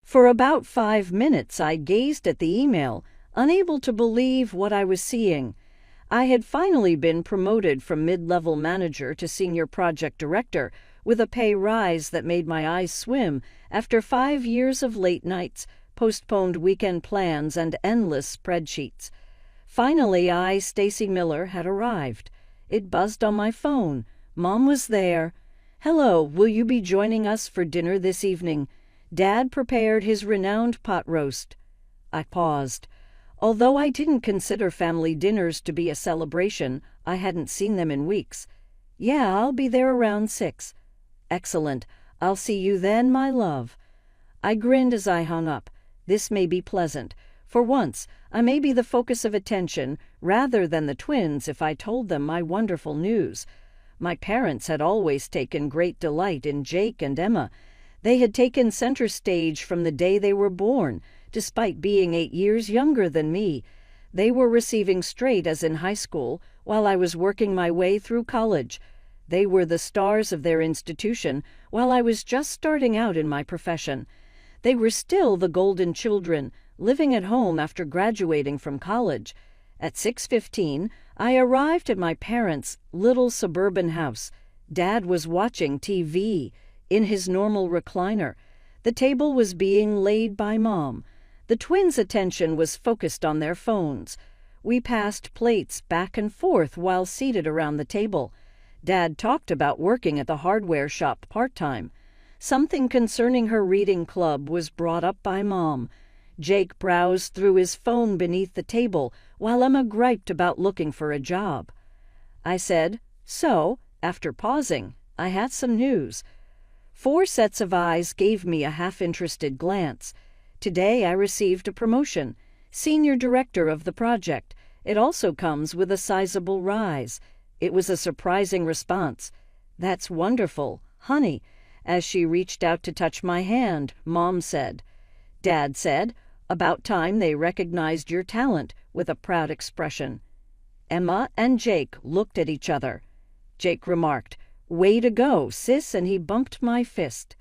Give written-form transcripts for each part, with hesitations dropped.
For about 5 minutes I gazed at the email, unable to believe what I was seeing. I had finally been promoted from mid-level manager to senior project director, with a pay rise that made my eyes swim after 5 years of late nights, postponed weekend plans, and endless spreadsheets. Finally, Stacy Miller, had arrived. It buzzed on my phone. Mom was there. "Hello, will you be joining us for dinner this evening? Dad prepared his renowned pot roast." I paused. Although I didn't consider family dinners to be a celebration, I hadn't seen them in weeks. "Yeah, I'll be there around 6. "Excellent. I'll see you then, my love." I grinned as I hung up. This may be pleasant. For once, I may be the focus of attention rather than the twins if I told them my wonderful news. My parents had always taken great delight in Jake and Emma. They had taken center stage from the day they were born, despite being 8 years younger than me. They were receiving straight as in high school, while I was working my way through college. They were the stars of their institution, while I was just starting out in my profession. They were still the golden children, living at home after graduating from college. At 6:15, I arrived at my parents' little suburban house. Dad was watching TV in his normal recliner. The table was being laid by Mom. The twins' attention was focused on their phones. We passed plates back and forth while seated around the table. Dad talked about working at the hardware shop part-time. Something concerning her reading club was brought up by Mom. Jake browsed through his phone beneath the table while Emma griped about looking for a job. I said, "So," after pausing, "I have some news." 4 sets of eyes gave me a half-interested glance. Today I received a promotion, senior director of the project. It also comes with a sizable rise. It was a surprising response. "That's wonderful, honey." As she reached out to touch my hand, Mom said. Dad said, "About time they recognized your talent," with a proud expression. Emma and Jake looked at each other. Jake remarked, "Way to go, sis," and he bumped my fist.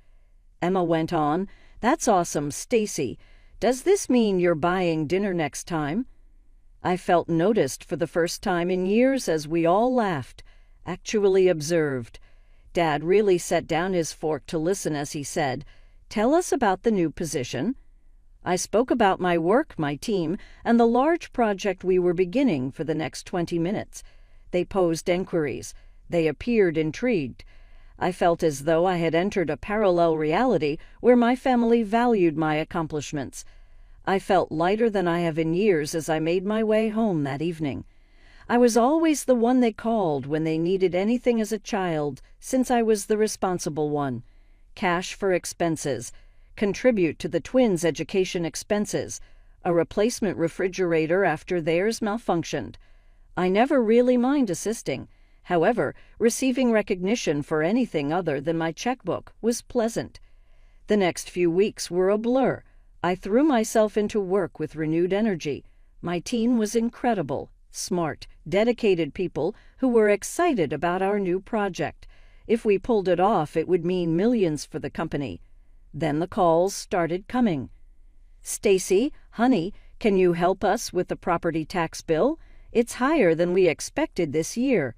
Emma went on, "That's awesome, Stacy. Does this mean you're buying dinner next time?" I felt noticed for the first time in years as we all laughed, actually observed. Dad really set down his fork to listen as he said, "Tell us about the new position." I spoke about my work, my team, and the large project we were beginning for the next 20 minutes. They posed inquiries. They appeared intrigued. I felt as though I had entered a parallel reality where my family valued my accomplishments. I felt lighter than I have in years as I made my way home that evening. I was always the one they called when they needed anything as a child, since I was the responsible one. Cash for expenses. Contribute to the twins' education expenses. A replacement refrigerator after theirs malfunctioned. I never really mind assisting. However, receiving recognition for anything other than my checkbook was pleasant. The next few weeks were a blur. I threw myself into work with renewed energy. My team was incredible, smart, dedicated people who were excited about our new project. If we pulled it off, it would mean millions for the company. Then the calls started coming. "Stacy, honey, can you help us with the property tax bill? It's higher than we expected this year."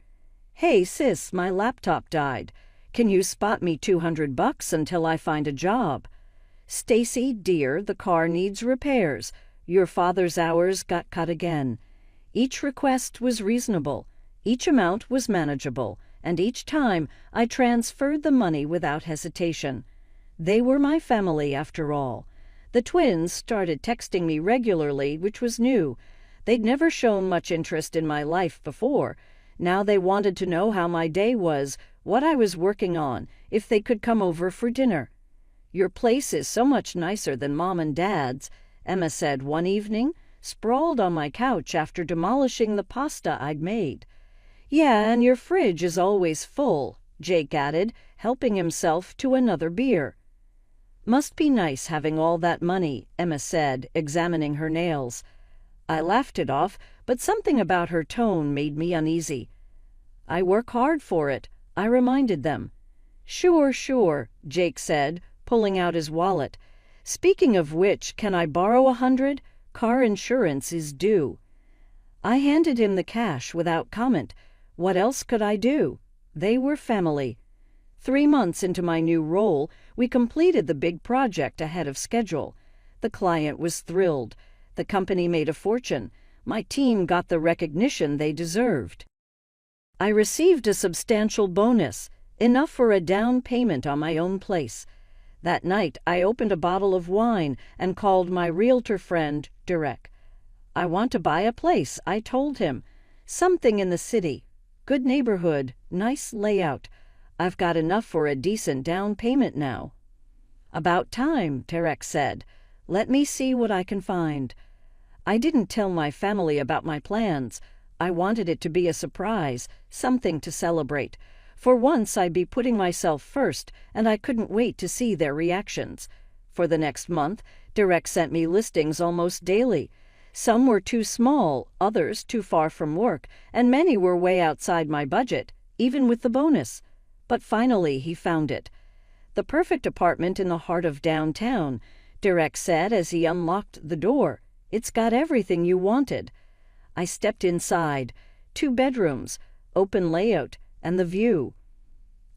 "Hey sis, my laptop died. Can you spot me $200 until I find a job?" "Stacy, dear, the car needs repairs. Your father's hours got cut again." Each request was reasonable. Each amount was manageable, and each time I transferred the money without hesitation. They were my family after all. The twins started texting me regularly, which was new. They'd never shown much interest in my life before. Now they wanted to know how my day was, what I was working on, if they could come over for dinner. "Your place is so much nicer than Mom and Dad's," Emma said one evening, sprawled on my couch after demolishing the pasta I'd made. "Yeah, and your fridge is always full," Jake added, helping himself to another beer. "Must be nice having all that money," Emma said, examining her nails. I laughed it off, but something about her tone made me uneasy. "I work hard for it," I reminded them. Sure, Jake said, pulling out his wallet. Speaking of which, can I borrow 100? Car insurance is due." I handed him the cash without comment. What else could I do? They were family. 3 months into my new role, we completed the big project ahead of schedule. The client was thrilled. The company made a fortune. My team got the recognition they deserved. I received a substantial bonus, enough for a down payment on my own place. That night, I opened a bottle of wine and called my realtor friend, Derek. "I want to buy a place," I told him. "Something in the city. Good neighborhood, nice layout. I've got enough for a decent down payment now." "About time," Derek said. "Let me see what I can find." I didn't tell my family about my plans. I wanted it to be a surprise, something to celebrate. For once, I'd be putting myself first, and I couldn't wait to see their reactions. For the next month, Derek sent me listings almost daily. Some were too small, others too far from work, and many were way outside my budget, even with the bonus. But finally, he found it. The perfect apartment in the heart of downtown, Derek said as he unlocked the door. "It's got everything you wanted." I stepped inside. 2 bedrooms, open layout, and the view.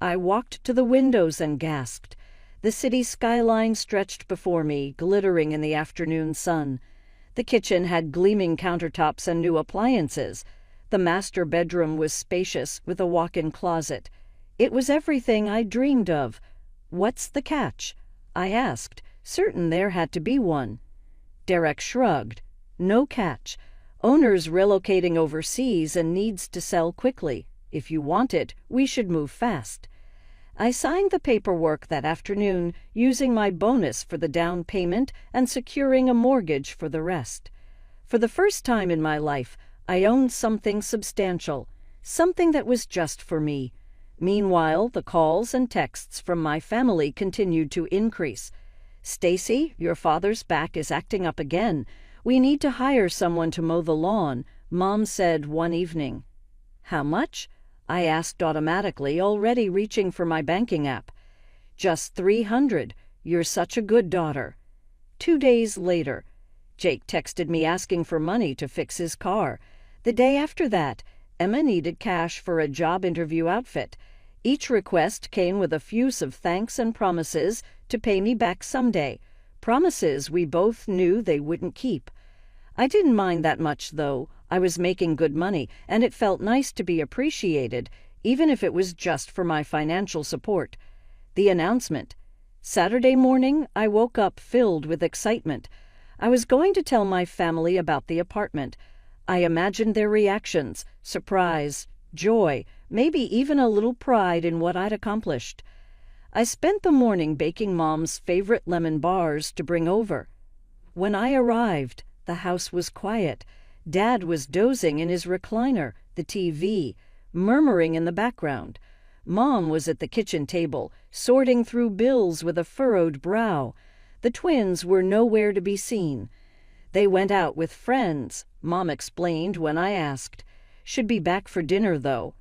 I walked to the windows and gasped. The city skyline stretched before me, glittering in the afternoon sun. The kitchen had gleaming countertops and new appliances. The master bedroom was spacious, with a walk-in closet. It was everything I dreamed of. "What's the catch?" I asked, certain there had to be one. Derek shrugged. "No catch. Owner's relocating overseas and needs to sell quickly. If you want it, we should move fast." I signed the paperwork that afternoon, using my bonus for the down payment and securing a mortgage for the rest. For the first time in my life, I owned something substantial, something that was just for me. Meanwhile, the calls and texts from my family continued to increase. "Stacy, your father's back is acting up again. We need to hire someone to mow the lawn," Mom said one evening. "How much?" I asked automatically, already reaching for my banking app. "Just 300. You're such a good daughter." 2 days later, Jake texted me asking for money to fix his car. The day after that, Emma needed cash for a job interview outfit. Each request came with effusive thanks and promises to pay me back someday. Promises we both knew they wouldn't keep. I didn't mind that much, though. I was making good money, and it felt nice to be appreciated, even if it was just for my financial support. The announcement. Saturday morning, I woke up filled with excitement. I was going to tell my family about the apartment. I imagined their reactions, surprise, joy, maybe even a little pride in what I'd accomplished. I spent the morning baking Mom's favorite lemon bars to bring over. When I arrived, the house was quiet. Dad was dozing in his recliner, the TV, murmuring in the background. Mom was at the kitchen table, sorting through bills with a furrowed brow. The twins were nowhere to be seen. They went out with friends, Mom explained when I asked. Should be back for dinner, though.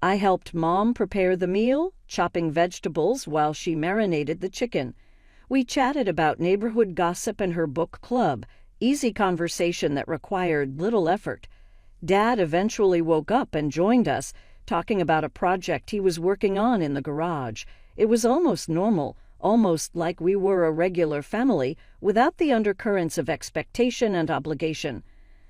I helped Mom prepare the meal, chopping vegetables while she marinated the chicken. We chatted about neighborhood gossip and her book club, easy conversation that required little effort. Dad eventually woke up and joined us, talking about a project he was working on in the garage. It was almost normal, almost like we were a regular family, without the undercurrents of expectation and obligation.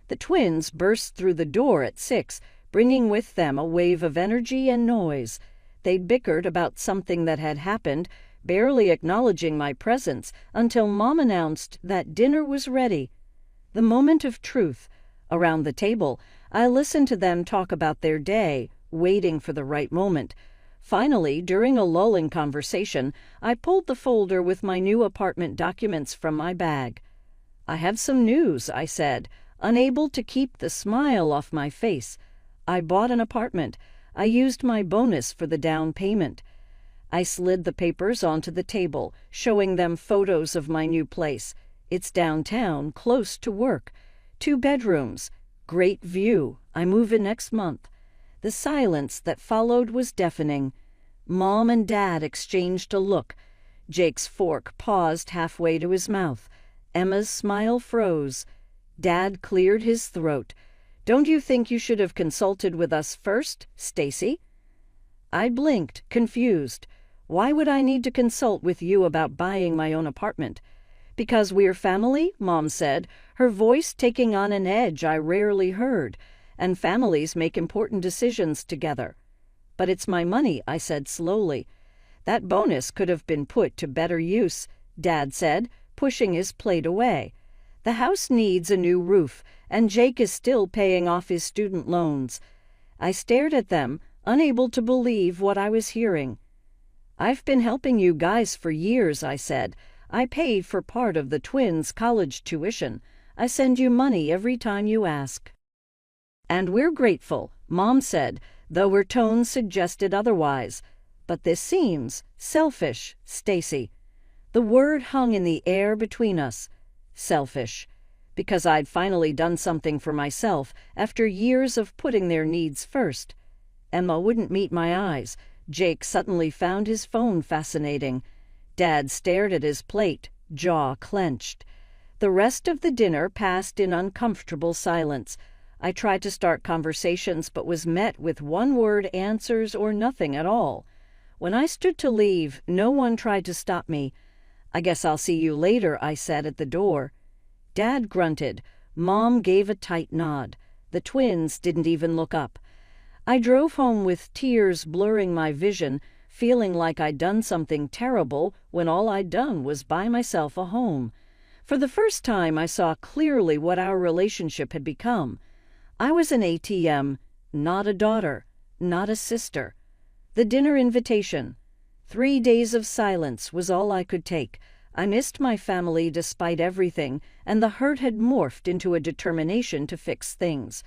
The twins burst through the door at 6, bringing with them a wave of energy and noise. They bickered about something that had happened, barely acknowledging my presence, until Mom announced that dinner was ready. The moment of truth. Around the table, I listened to them talk about their day, waiting for the right moment. Finally, during a lull in conversation, I pulled the folder with my new apartment documents from my bag. "I have some news," I said, unable to keep the smile off my face. "I bought an apartment. I used my bonus for the down payment." I slid the papers onto the table, showing them photos of my new place. It's downtown, close to work. 2 bedrooms. Great view. I move in next month. The silence that followed was deafening. Mom and Dad exchanged a look. Jake's fork paused halfway to his mouth. Emma's smile froze. Dad cleared his throat. "Don't you think you should have consulted with us first, Stacy?" I blinked, confused. Why would I need to consult with you about buying my own apartment? "Because we're family," Mom said, her voice taking on an edge I rarely heard, "and families make important decisions together." "But it's my money," I said slowly. "That bonus could have been put to better use," Dad said, pushing his plate away. "The house needs a new roof, and Jake is still paying off his student loans." I stared at them, unable to believe what I was hearing. "I've been helping you guys for years," I said. "I paid for part of the twins' college tuition. I send you money every time you ask." "And we're grateful," Mom said, though her tone suggested otherwise. "But this seems selfish, Stacy." The word hung in the air between us. Selfish. Because I'd finally done something for myself after years of putting their needs first. Emma wouldn't meet my eyes. Jake suddenly found his phone fascinating. Dad stared at his plate, jaw clenched. The rest of the dinner passed in uncomfortable silence. I tried to start conversations but was met with one-word answers or nothing at all. When I stood to leave, no one tried to stop me. "I guess I'll see you later," I said at the door. Dad grunted. Mom gave a tight nod. The twins didn't even look up. I drove home with tears blurring my vision, feeling like I'd done something terrible when all I'd done was buy myself a home. For the first time, I saw clearly what our relationship had become. I was an ATM, not a daughter, not a sister. The dinner invitation. 3 days of silence was all I could take. I missed my family despite everything, and the hurt had morphed into a determination to fix things.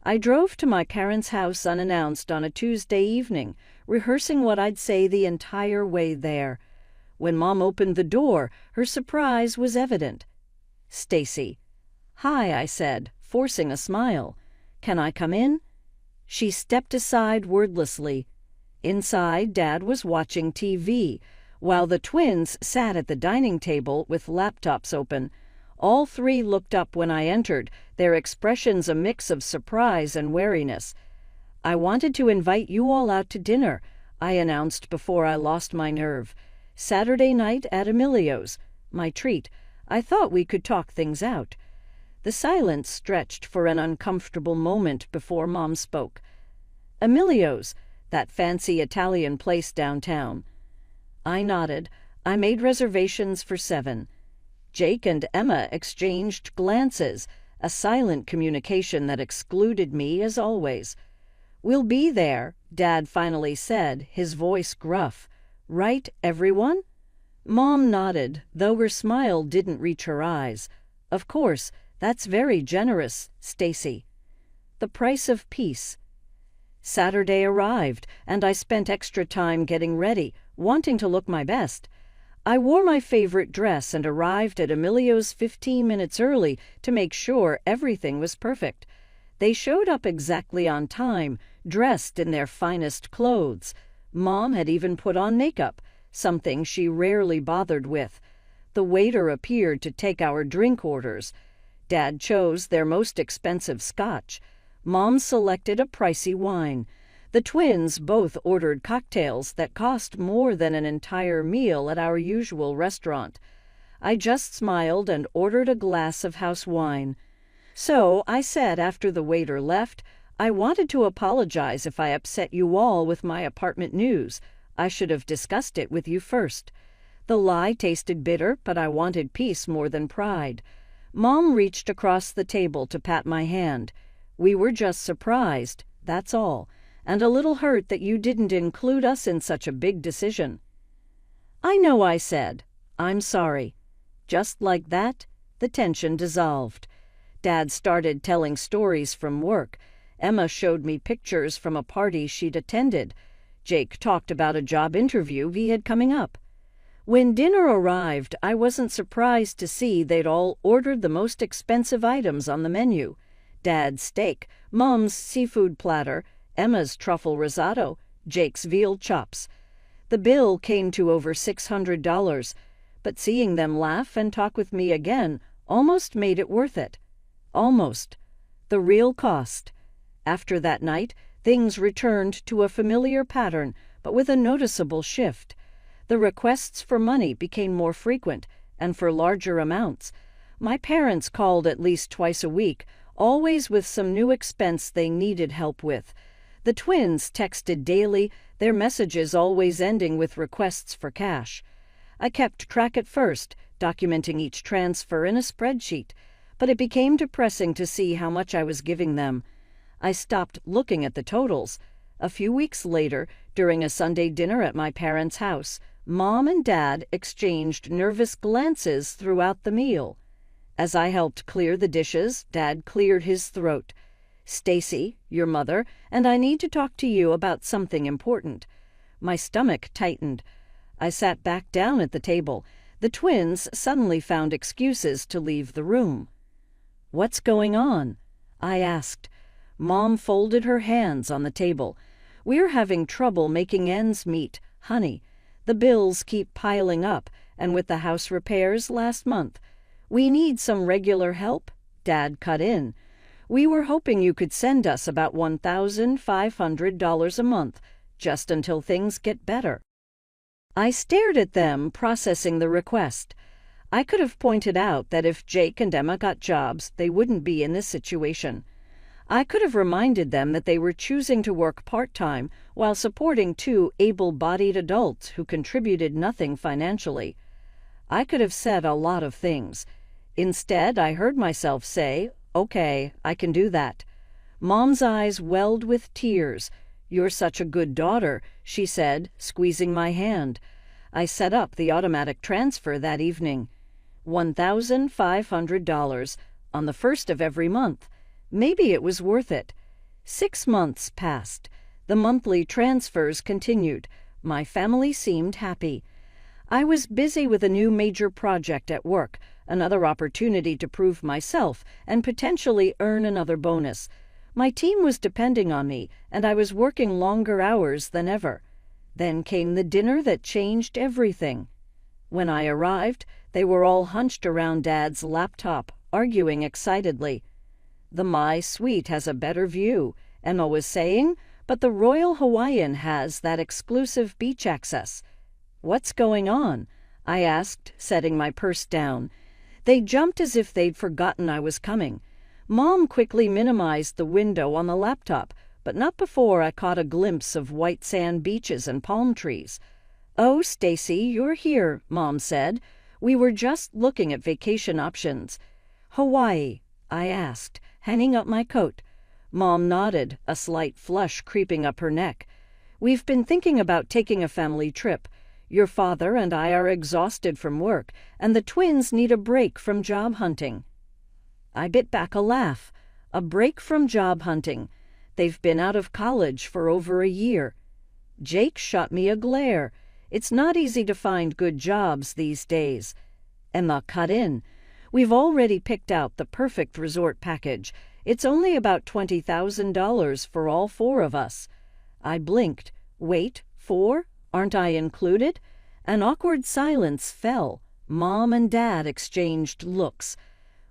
I drove to my parents' house unannounced on a Tuesday evening, rehearsing what I'd say the entire way there. When Mom opened the door, her surprise was evident. "Stacy." "Hi," I said, forcing a smile. "Can I come in?" She stepped aside wordlessly. Inside, Dad was watching TV, while the twins sat at the dining table with laptops open. All three looked up when I entered, their expressions a mix of surprise and wariness. "I wanted to invite you all out to dinner," I announced before I lost my nerve. "Saturday night at Emilio's. My treat. I thought we could talk things out." The silence stretched for an uncomfortable moment before Mom spoke. "Emilio's, that fancy Italian place downtown." I nodded. I made reservations for 7. Jake and Emma exchanged glances, a silent communication that excluded me as always. "We'll be there," Dad finally said, his voice gruff. "Right, everyone?" Mom nodded, though her smile didn't reach her eyes. "Of course, that's very generous, Stacy." The price of peace. Saturday arrived, and I spent extra time getting ready, wanting to look my best. I wore my favorite dress and arrived at Emilio's 15 minutes early to make sure everything was perfect. They showed up exactly on time, dressed in their finest clothes. Mom had even put on makeup, something she rarely bothered with. The waiter appeared to take our drink orders. Dad chose their most expensive scotch. Mom selected a pricey wine. The twins both ordered cocktails that cost more than an entire meal at our usual restaurant. I just smiled and ordered a glass of house wine. "So," I said after the waiter left, "I wanted to apologize if I upset you all with my apartment news. I should have discussed it with you first." The lie tasted bitter, but I wanted peace more than pride. Mom reached across the table to pat my hand. "We were just surprised, that's all, and a little hurt that you didn't include us in such a big decision." "I know," I said. "I'm sorry." Just like that, the tension dissolved. Dad started telling stories from work. Emma showed me pictures from a party she'd attended. Jake talked about a job interview he had coming up. When dinner arrived, I wasn't surprised to see they'd all ordered the most expensive items on the menu. Dad's steak, Mom's seafood platter, Emma's truffle risotto, Jake's veal chops. The bill came to over $600, but seeing them laugh and talk with me again almost made it worth it. Almost. The real cost. After that night, things returned to a familiar pattern, but with a noticeable shift. The requests for money became more frequent, and for larger amounts. My parents called at least twice a week, always with some new expense they needed help with. The twins texted daily, their messages always ending with requests for cash. I kept track at first, documenting each transfer in a spreadsheet, but it became depressing to see how much I was giving them. I stopped looking at the totals. A few weeks later, during a Sunday dinner at my parents' house, Mom and Dad exchanged nervous glances throughout the meal. As I helped clear the dishes, Dad cleared his throat. "Stacy, your mother, and I need to talk to you about something important." My stomach tightened. I sat back down at the table. The twins suddenly found excuses to leave the room. "What's going on?" I asked. Mom folded her hands on the table. "We're having trouble making ends meet, honey. The bills keep piling up, and with the house repairs last month. We need some regular help," Dad cut in. "We were hoping you could send us about $1,500 a month, just until things get better." I stared at them, processing the request. I could have pointed out that if Jake and Emma got jobs, they wouldn't be in this situation. I could have reminded them that they were choosing to work part-time while supporting two able-bodied adults who contributed nothing financially. I could have said a lot of things. Instead, I heard myself say, "Okay, I can do that." Mom's eyes welled with tears. "You're such a good daughter," she said, squeezing my hand. I set up the automatic transfer that evening. $1,500 on the first of every month. Maybe it was worth it. 6 months passed. The monthly transfers continued. My family seemed happy. I was busy with a new major project at work, another opportunity to prove myself and potentially earn another bonus. My team was depending on me, and I was working longer hours than ever. Then came the dinner that changed everything. When I arrived, they were all hunched around Dad's laptop, arguing excitedly. "The My Suite has a better view," Emma was saying, "but the Royal Hawaiian has that exclusive beach access." "What's going on?" I asked, setting my purse down. They jumped as if they'd forgotten I was coming. Mom quickly minimized the window on the laptop, but not before I caught a glimpse of white sand beaches and palm trees. "Oh, Stacy, you're here," Mom said. "We were just looking at vacation options." "Hawaii?" I asked, hanging up my coat. Mom nodded, a slight flush creeping up her neck. "We've been thinking about taking a family trip. Your father and I are exhausted from work, and the twins need a break from job hunting." I bit back a laugh. A break from job hunting. They've been out of college for over a year. Jake shot me a glare. It's not easy to find good jobs these days. Emma cut in. "We've already picked out the perfect resort package. It's only about $20,000 for all 4 of us." I blinked. "Wait, 4? Aren't I included?" An awkward silence fell. Mom and Dad exchanged looks.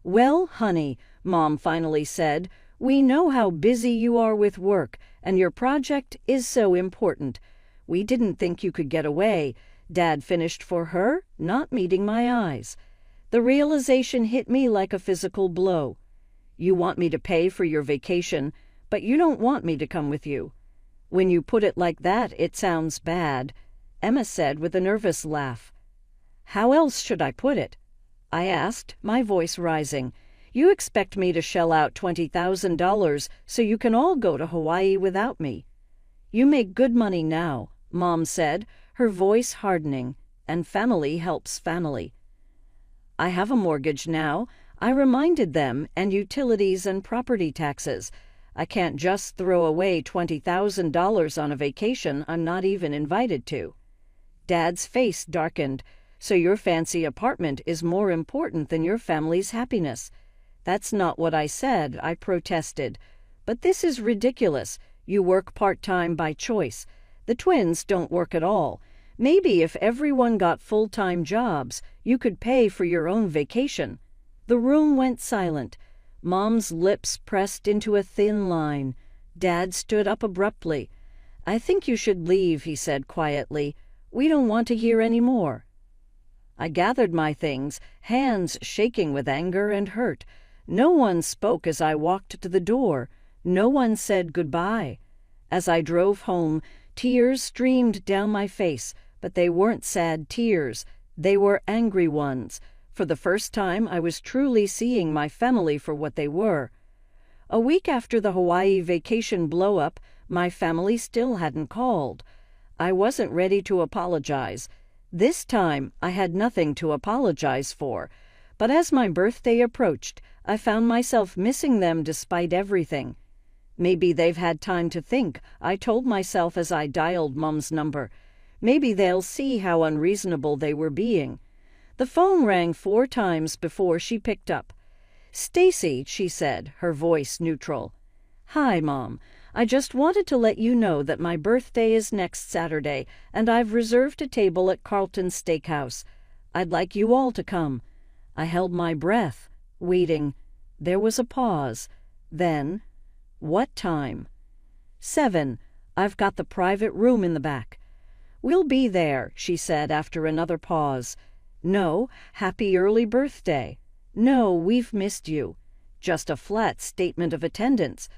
"Well, honey," Mom finally said, "we know how busy you are with work, and your project is so important. We didn't think you could get away." Dad finished for her, not meeting my eyes. The realization hit me like a physical blow. "You want me to pay for your vacation, but you don't want me to come with you." "When you put it like that, it sounds bad," Emma said with a nervous laugh. "How else should I put it?" I asked, my voice rising. "You expect me to shell out $20,000 so you can all go to Hawaii without me." "You make good money now," Mom said, her voice hardening, "and family helps family." "I have a mortgage now," I reminded them, "and utilities and property taxes. I can't just throw away $20,000 on a vacation I'm not even invited to." Dad's face darkened. "So your fancy apartment is more important than your family's happiness." "That's not what I said," I protested. "But this is ridiculous. You work part-time by choice. The twins don't work at all. Maybe if everyone got full-time jobs, you could pay for your own vacation." The room went silent. Mom's lips pressed into a thin line. Dad stood up abruptly. "I think you should leave," he said quietly. "We don't want to hear any more." I gathered my things, hands shaking with anger and hurt. No one spoke as I walked to the door. No one said goodbye. As I drove home, tears streamed down my face, but they weren't sad tears. They were angry ones. For the first time, I was truly seeing my family for what they were. A week after the Hawaii vacation blow-up, my family still hadn't called. I wasn't ready to apologize. This time, I had nothing to apologize for. But as my birthday approached, I found myself missing them despite everything. "Maybe they've had time to think," I told myself as I dialed Mom's number. "Maybe they'll see how unreasonable they were being." The phone rang 4 times before she picked up. "Stacy," she said, her voice neutral. "Hi, Mom. I just wanted to let you know that my birthday is next Saturday, and I've reserved a table at Carlton's Steakhouse. I'd like you all to come." I held my breath, waiting. There was a pause. Then, "What time?" 7. "I've got the private room in the back." "We'll be there," she said after another pause. "No, happy early birthday." "No, we've missed you." Just a flat statement of attendance.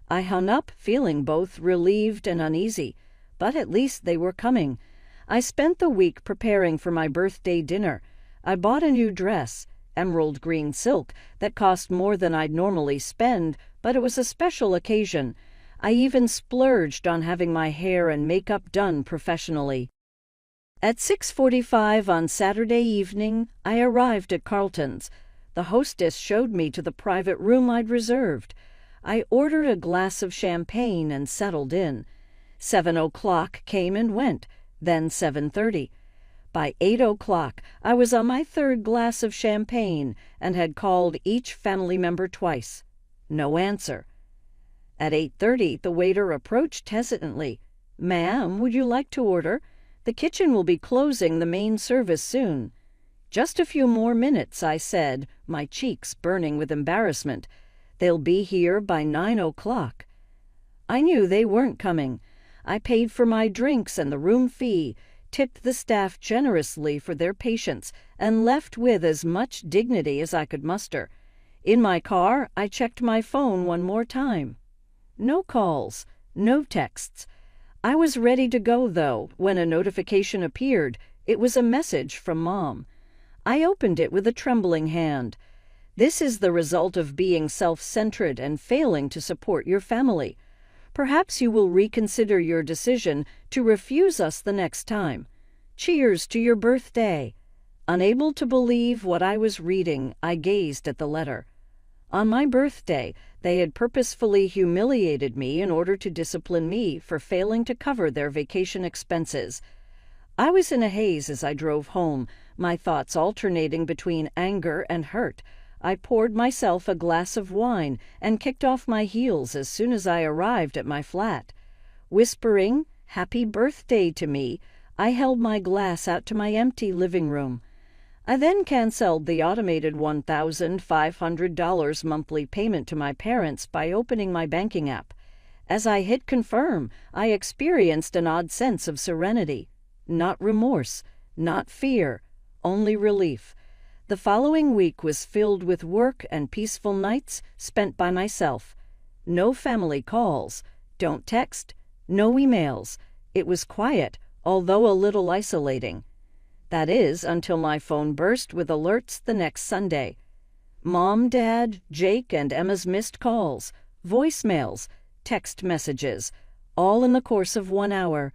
I hung up, feeling both relieved and uneasy, but at least they were coming. I spent the week preparing for my birthday dinner. I bought a new dress, emerald green silk, that cost more than I'd normally spend, but it was a special occasion. I even splurged on having my hair and makeup done professionally. At 6:45 on Saturday evening, I arrived at Carlton's. The hostess showed me to the private room I'd reserved. I ordered a glass of champagne and settled in. 7:00 came and went, then 7:30. By 8:00, I was on my 3rd glass of champagne and had called each family member twice. No answer. At 8:30, the waiter approached hesitantly. "Ma'am, would you like to order? The kitchen will be closing the main service soon." "Just a few more minutes," I said, my cheeks burning with embarrassment. "They'll be here by 9:00. I knew they weren't coming. I paid for my drinks and the room fee, tipped the staff generously for their patience, and left with as much dignity as I could muster. In my car, I checked my phone one more time. No calls, no texts. I was ready to go, though, when a notification appeared. It was a message from Mom. I opened it with a trembling hand. "This is the result of being self-centered and failing to support your family. Perhaps you will reconsider your decision to refuse us the next time. Cheers to your birthday." Unable to believe what I was reading, I gazed at the letter. On my birthday, they had purposefully humiliated me in order to discipline me for failing to cover their vacation expenses. I was in a haze as I drove home, my thoughts alternating between anger and hurt. I poured myself a glass of wine and kicked off my heels as soon as I arrived at my flat. Whispering, "Happy birthday" to me, I held my glass out to my empty living room. I then canceled the automated $1,500 monthly payment to my parents by opening my banking app. As I hit confirm, I experienced an odd sense of serenity. Not remorse, not fear, only relief. The following week was filled with work and peaceful nights spent by myself. No family calls, don't text, no emails. It was quiet, although a little isolating. That is, until my phone burst with alerts the next Sunday. Mom, Dad, Jake, and Emma's missed calls, voicemails, text messages, all in the course of 1 hour.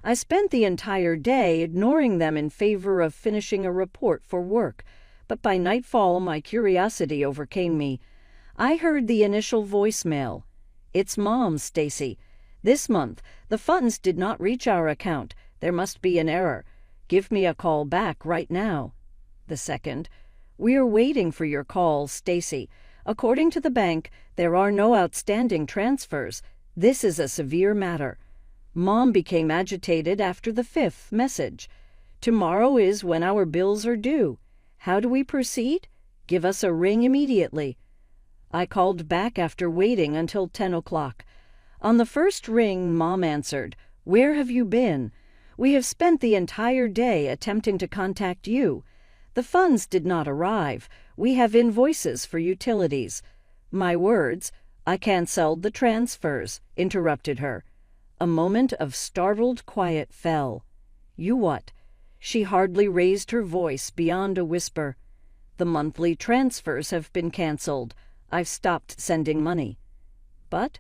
I spent the entire day ignoring them in favor of finishing a report for work, but by nightfall my curiosity overcame me. I heard the initial voicemail. "It's Mom, Stacy. This month, the funds did not reach our account. There must be an error. Give me a call back right now." The second, "We're waiting for your call, Stacy. According to the bank, there are no outstanding transfers. This is a severe matter." Mom became agitated after the fifth message. Tomorrow is when our bills are due. How do we proceed? Give us a ring immediately. I called back after waiting until 10 o'clock. On the first ring, Mom answered, "Where have you been? We have spent the entire day attempting to contact you. The funds did not arrive. We have invoices for utilities." My words, "I canceled the transfers," interrupted her. A moment of startled quiet fell. "You what?" She hardly raised her voice beyond a whisper. "The monthly transfers have been canceled. I've stopped sending money." But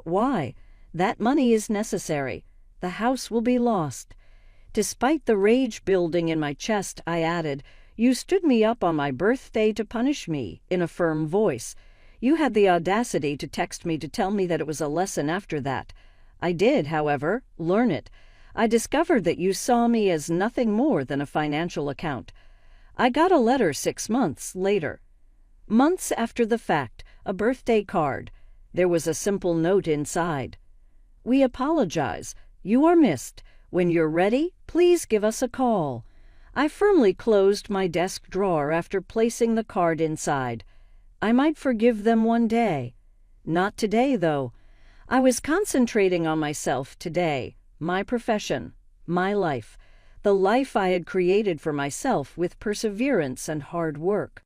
why? That money is necessary. The house will be lost." Despite the rage building in my chest, I added, "You stood me up on my birthday to punish me," in a firm voice. "You had the audacity to text me to tell me that it was a lesson after that. I did, however, learn it. I discovered that you saw me as nothing more than a financial account. I got a letter 6 months later. Months after the fact, a birthday card. There was a simple note inside. "We apologize. You are missed. When you're ready, please give us a call." I firmly closed my desk drawer after placing the card inside. I might forgive them one day. Not today, though. I was concentrating on myself today, my profession, my life, the life I had created for myself with perseverance and hard work.